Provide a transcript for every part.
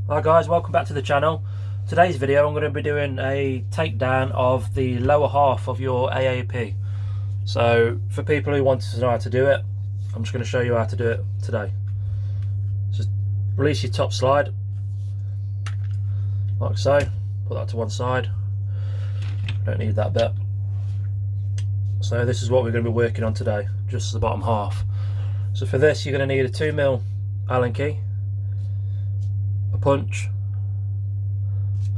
Hi guys, welcome back to the channel. Today's video I'm going to be doing a takedown of the lower half of your AAP. So for people who want to know how to do it, I'm just going to show you how to do it today. Just release your top slide, like so, put that to one side, don't need that bit. So this is what we're going to be working on today, just the bottom half. So for this you're going to need a 2mm Allen key, a punch,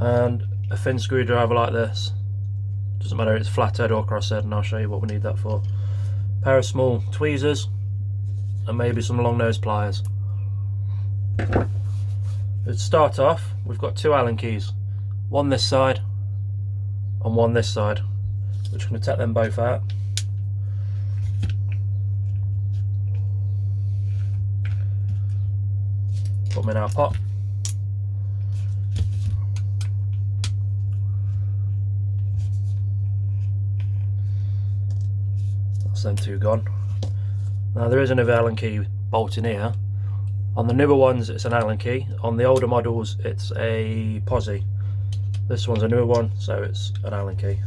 and a thin screwdriver like this. Doesn't matter if it's flathead or crosshead, and I'll show you what we need that for. A pair of small tweezers and maybe some long nose pliers. To start off, we've got two Allen keys, one this side and one this side. We're just going to take them both out. Put them in our pot. That's them two gone. Now there is another Allen key bolt in here. On the newer ones it's an Allen key, on the older models it's a posi. This one's a newer one, so it's an Allen key.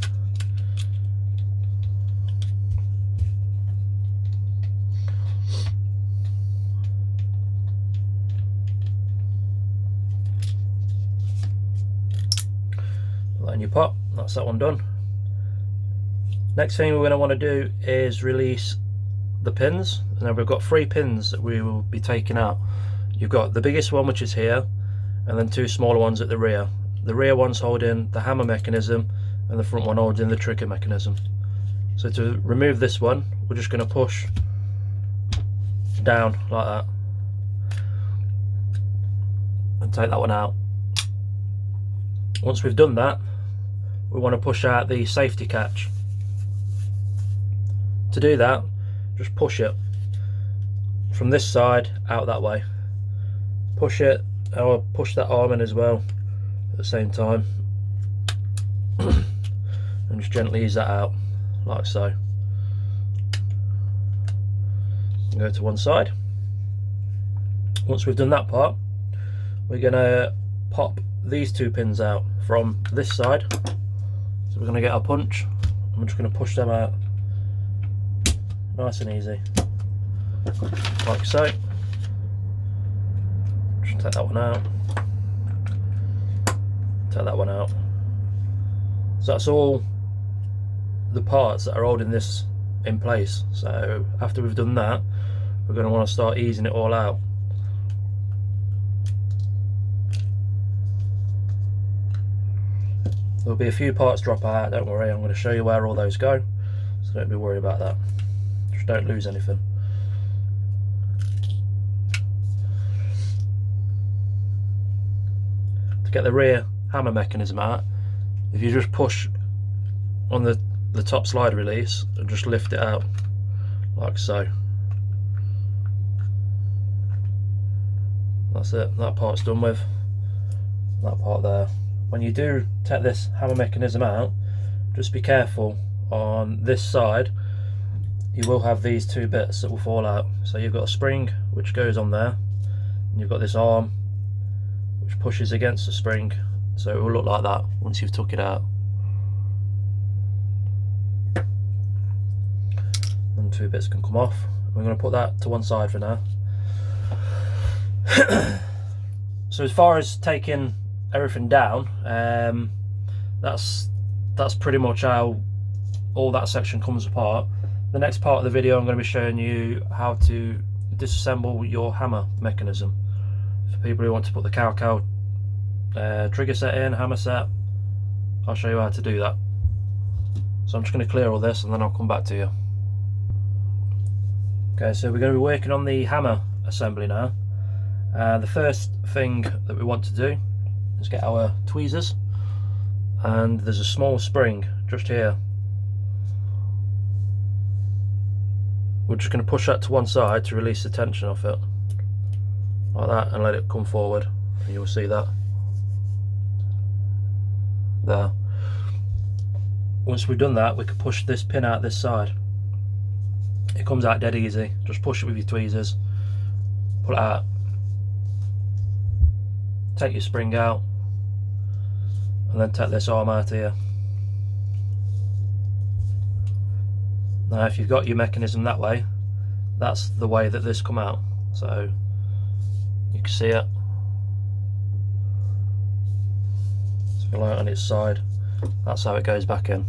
Put that in your pot, that's that one done. Next thing we're going to want to do is release the pins. Now we've got 3 pins that we will be taking out. You've got the biggest one, which is here, and then 2 smaller ones at the rear. The rear one's holding the hammer mechanism and the front one holding the trigger mechanism. So to remove this one, we're just going to push down like that and take that one out. Once we've done that, we want to push out the safety catch. To do that, just push it from this side out that way. Push it, or push that arm in as well at the same time, and just gently ease that out like so. And go to one side. Once we've done that part, we're going to pop these 2 pins out from this side. So we're going to get our punch and we're just going to push them out nice and easy, like so. Just take that one out, take that one out. So that's all the parts that are holding this in place. So after we've done that, we're going to want to start easing it all out. There'll be a few parts drop out, don't worry, I'm going to show you where all those go, so don't be worried about that. Just don't lose anything. To get the rear hammer mechanism out, if you just push on the top slide release and just lift it out like so. That's it, that part's done with. That part there. When you do take this hammer mechanism out, just be careful on this side. You will have these 2 bits that will fall out. So you've got a spring which goes on there, and you've got this arm which pushes against the spring, so it will look like that once you've took it out. And 2 bits can come off. We're going to put that to one side for now. So as far as taking everything down, that's pretty much how all that section comes apart. The next part of the video I'm going to be showing you how to disassemble your hammer mechanism. For people who want to put the cow trigger set in, hammer set, I'll show you how to do that. So I'm just going to clear all this and then I'll come back to you. Okay, so we're going to be working on the hammer assembly now. The first thing that we want to do is get our tweezers, and there's a small spring just here. We're just going to push that to one side to release the tension off it, like that, and let it come forward, and you'll see that there. Once we've done that, we can push this pin out this side. It comes out dead easy. Just push it with your tweezers, pull it out, take your spring out and then take this arm out here. Now if you've got your mechanism that way, that's the way that this come out, so you can see it. So light on its side, that's how it goes back in.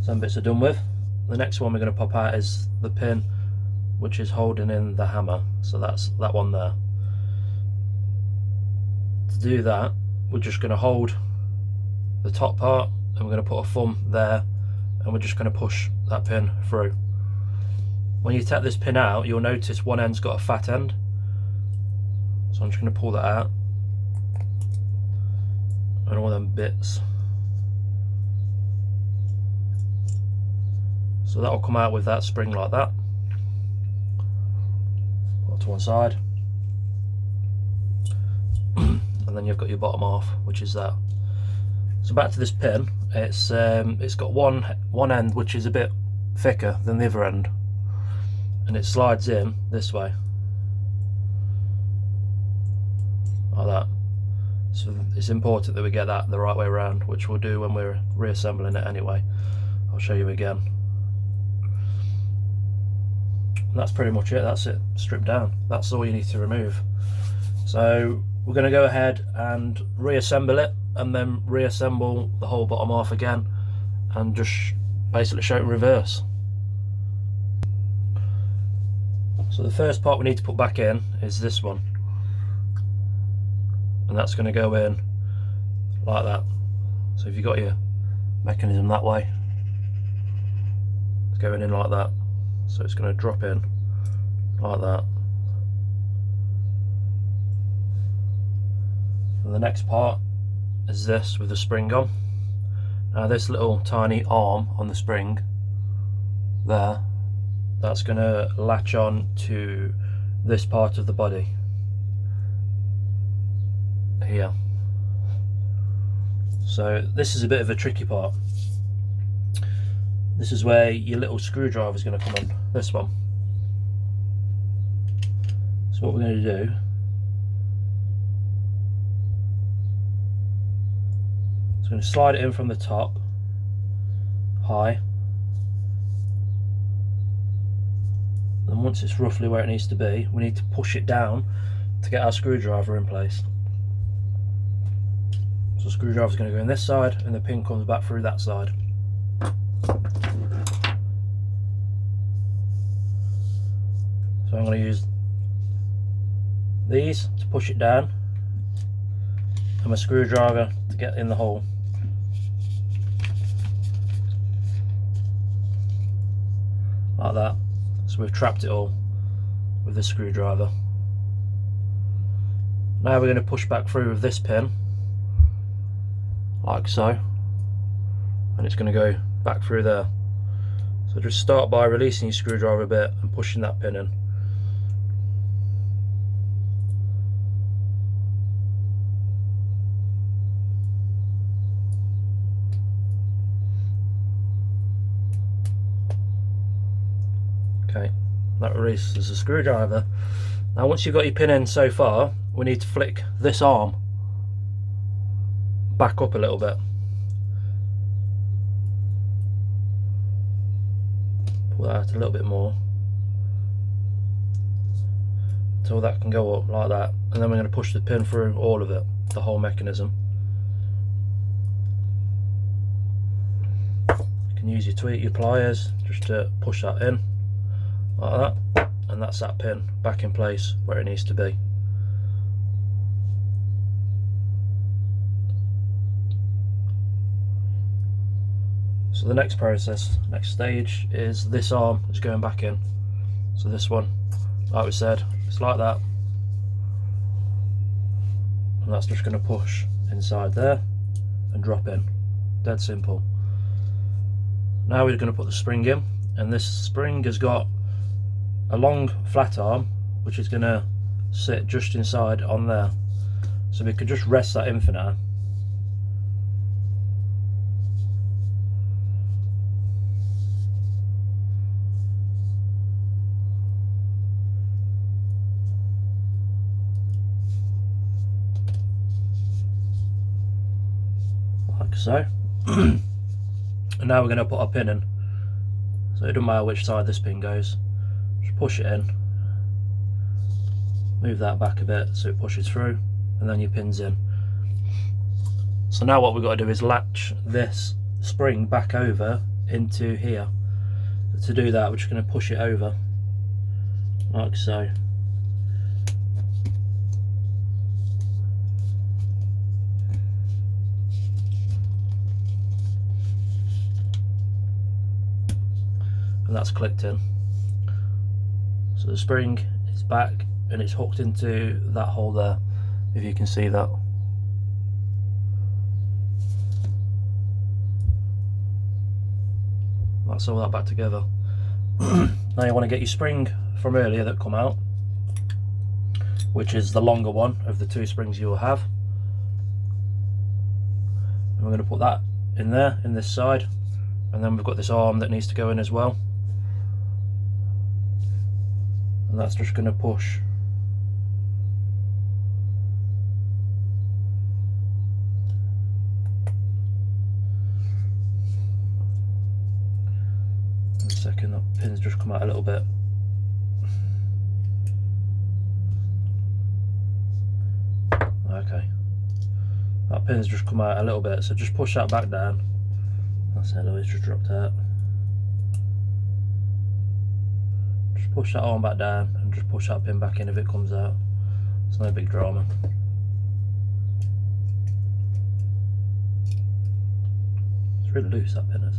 Some bits are done with. The next one we're going to pop out is the pin which is holding in the hammer, so that's that one there. To do that, we're just going to hold the top part and we're going to put a thumb there and we're just going to push that pin through. When you take this pin out, you'll notice one end's got a fat end, so I'm just going to pull that out, and all them bits. So that will come out with that spring like that. Put it to one side. And then you've got your bottom half, which is that. So back to this pin, it's got one end which is a bit thicker than the other end, and it slides in this way, like that. So it's important that we get that the right way around, which we'll do when we're reassembling it anyway. I'll show you again. And that's pretty much it, that's it, stripped down. That's all you need to remove. So we're going to go ahead and reassemble it, and then reassemble the whole bottom half again, and just basically show it in reverse. So the first part we need to put back in is this one, and that's going to go in like that. So if you've got your mechanism that way, it's going in like that. So it's going to drop in like that. And the next part is this with the spring on. Now this little tiny arm on the spring there, that's going to latch on to this part of the body here. So this is a bit of a tricky part. This is where your little screwdriver is going to come on, this one. So what we're going to do, is going to slide it in from the top, high. And once it's roughly where it needs to be, we need to push it down to get our screwdriver in place. So the screwdriver is going to go in this side, and the pin comes back through that side. So I'm going to use these to push it down, and my screwdriver to get in the hole. Like that. So we've trapped it all with the screwdriver. Now we're going to push back through with this pin, like so, and it's going to go back through there. So just start by releasing your screwdriver a bit and pushing that pin in. Okay, that releases the screwdriver. Now once you've got your pin in so far, we need to flick this arm back up a little bit. Pull that out a little bit more until that can go up like that, and then we're going to push the pin through all of it, the whole mechanism. You can use your pliers just to push that in like that, and that's that pin back in place where it needs to be. So the next process, next stage, is this arm is going back in. So this one, like we said, it's like that, and that's just going to push inside there and drop in. Dead simple. Now we're going to put the spring in, and this spring has got a long flat arm which is going to sit just inside on there, so we could just rest that in for now. so. And now we're going to put our pin in, so it doesn't matter which side this pin goes, just push it in, move that back a bit so it pushes through, and then your pin's in. So now what we've got to do is latch this spring back over into here. To do that, we're just going to push it over like so. And that's clicked in. So the spring is back and it's hooked into that hole there, if you can see that. That's all that back together. Now you want to get your spring from earlier that come out, which is the longer one of the two springs you will have. And we're going to put that in there, in this side, and then we've got this arm that needs to go in as well. And that's just going to push. One second, that pin's just come out a little bit. Okay, that pin's just come out a little bit, so just push that back down. That's it, it's just dropped out. Just push that arm back down and just push that pin back in if it comes out. It's no big drama. It's really loose, that pin is.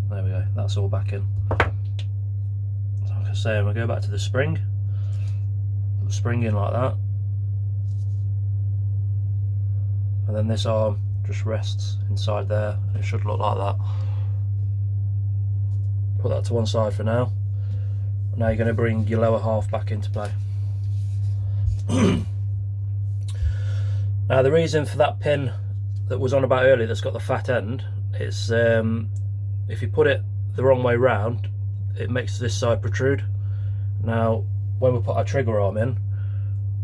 There we go, that's all back in. So like I say, I'm going to go back to the spring. Put the spring in like that. And then this arm just rests inside there. It should look like that. Put that to one side for now. Now you're going to bring your lower half back into play. Now the reason for that pin that was on about earlier that's got the fat end is if you put it the wrong way round, it makes this side protrude. Now when we put our trigger arm in,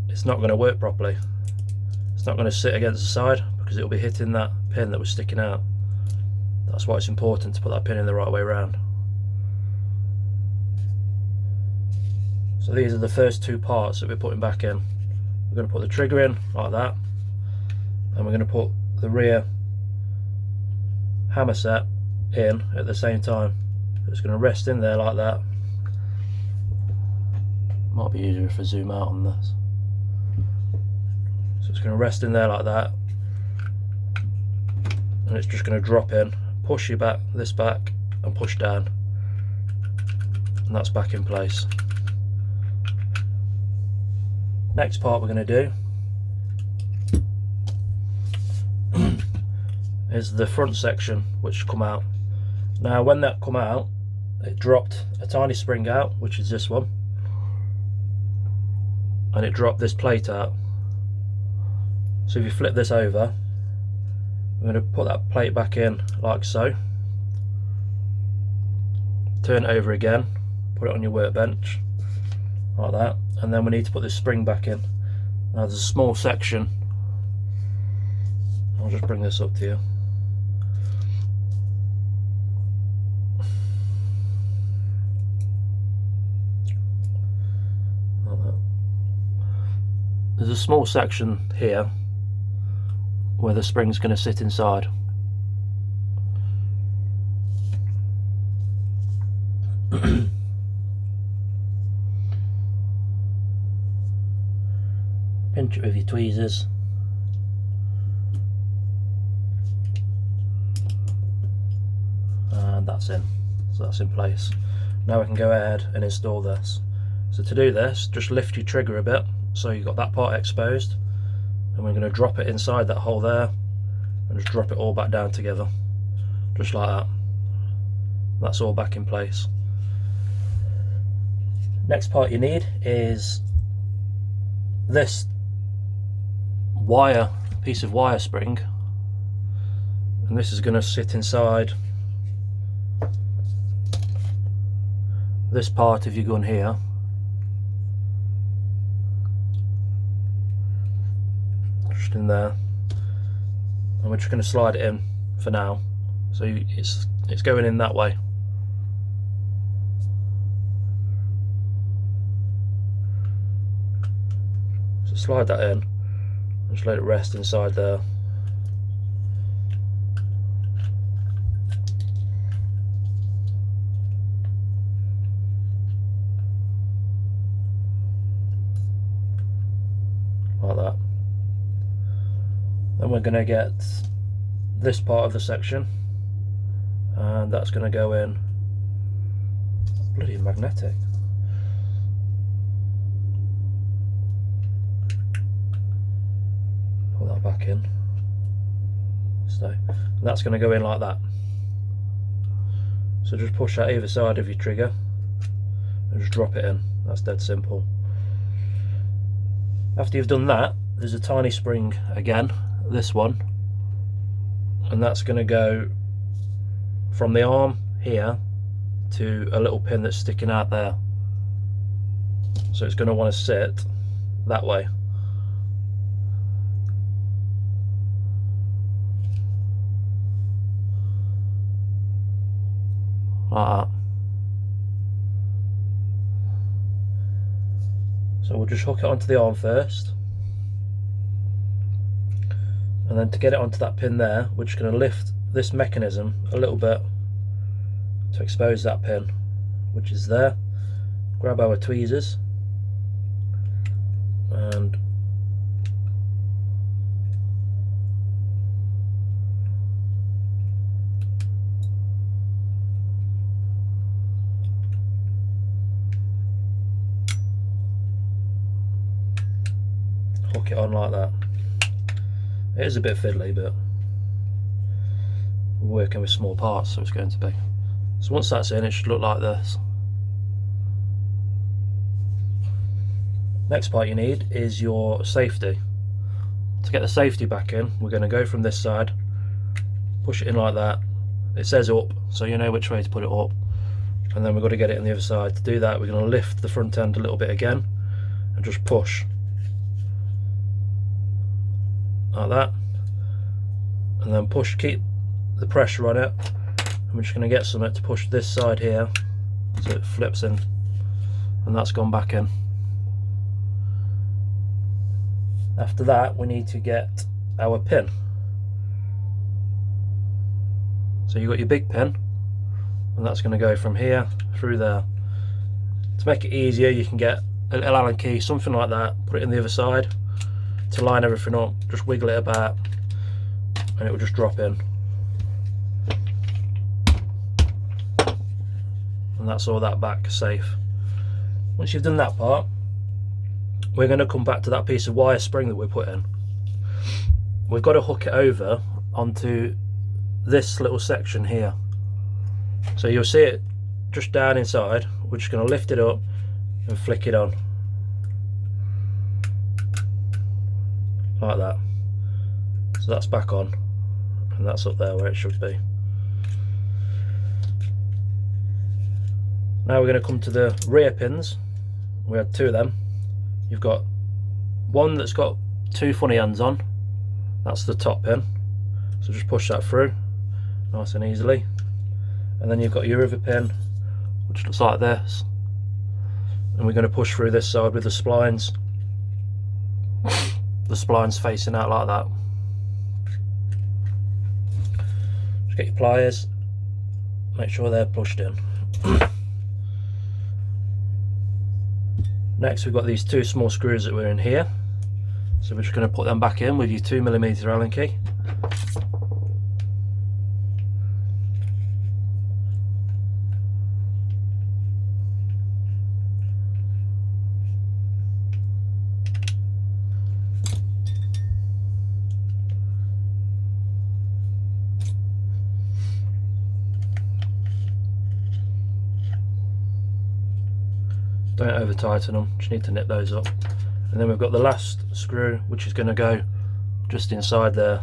it's not going to work properly. It's not going to sit against the side because it'll be hitting that pin that was sticking out. That's why it's important to put that pin in the right way round. So these are the first two parts that we're putting back in. We're going to put the trigger in like that, and we're going to put the rear hammer set in at the same time. It's going to rest in there like that. Might be easier if I zoom out on this. So it's going to rest in there like that, and it's just going to drop in, push you back, this back, and push down, and that's back in place. Next part we're going to do is the front section, which come out. Now when that come out, it dropped a tiny spring out, which is this one, and it dropped this plate out. So if you flip this over, we're going to put that plate back in like so, turn it over again, put it on your workbench like that, and then we need to put this spring back in. Now there's a small section, I'll just bring this up to you. Like that. There's a small section here where the spring's going to sit inside. Pinch it with your tweezers. And that's in. So that's in place. Now we can go ahead and install this. So to do this, just lift your trigger a bit so you've got that part exposed, and we're going to drop it inside that hole there and just drop it all back down together, just like that. That's all back in place. Next part you need is this piece of wire spring, and this is going to sit inside this part of your gun here. Just in there, and we're just going to slide it in for now. So it's going in that way. So slide that in, and just let it rest inside there. Like that. Then we're going to get this part of the section, and that's going to go in. Bloody magnetic. Put that back in. So and that's going to go in like that. So just push out either side of your trigger and just drop it in. That's dead simple. After you've done that, there's a tiny spring again, this one, and that's going to go from the arm here to a little pin that's sticking out there. So it's going to want to sit that way. Like that. So we'll just hook it onto the arm first, and then to get it onto that pin there, we're just going to lift this mechanism a little bit to expose that pin, which is there. Grab our tweezers and hook it on like that. It is a bit fiddly, but we're working with small parts, so it's going to be. So once that's in, it should look like this. Next part you need is your safety. To get the safety back in, we're going to go from this side, push it in like that. It says up, so you know which way to put it up, and then we've got to get it on the other side. To do that, we're going to lift the front end a little bit again and just push like that, and then push, keep the pressure on it, and we're just going to get something to push this side here so it flips in, and that's gone back in. After that, we need to get our pin. So you've got your big pin, and that's going to go from here through there. To make it easier, you can get a little Allen key, something like that, put it in the other side to line everything up, just wiggle it about and it will just drop in. And that's all that back safe. Once you've done that part, we're going to come back to that piece of wire spring that we put in. We've got to hook it over onto this little section here. So you'll see it just down inside. We're just going to lift it up and flick it on. Like that. So that's back on, and that's up there where it should be. Now we're going to come to the rear pins. We had two of them. You've got one that's got two funny ends on. That's the top pin. So just push that through nice and easily. And then you've got your other pin, which looks like this. And we're going to push through this side with the splines. The splines facing out like that. Just get your pliers, make sure they're pushed in. Next we've got these two small screws that were in here, so we're just going to put them back in with your 2mm Allen key. Don't over tighten them, just need to nip those up. And then we've got the last screw, which is going to go just inside there.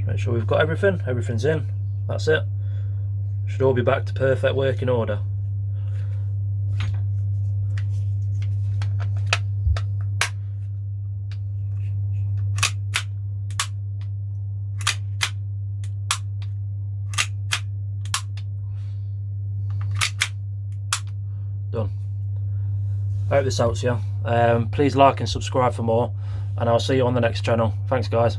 Make sure we've got everything's in. That's it. Should all be back to perfect working order. Done. I hope this helps you. Please like and subscribe for more, and I'll see you on the next channel. Thanks guys.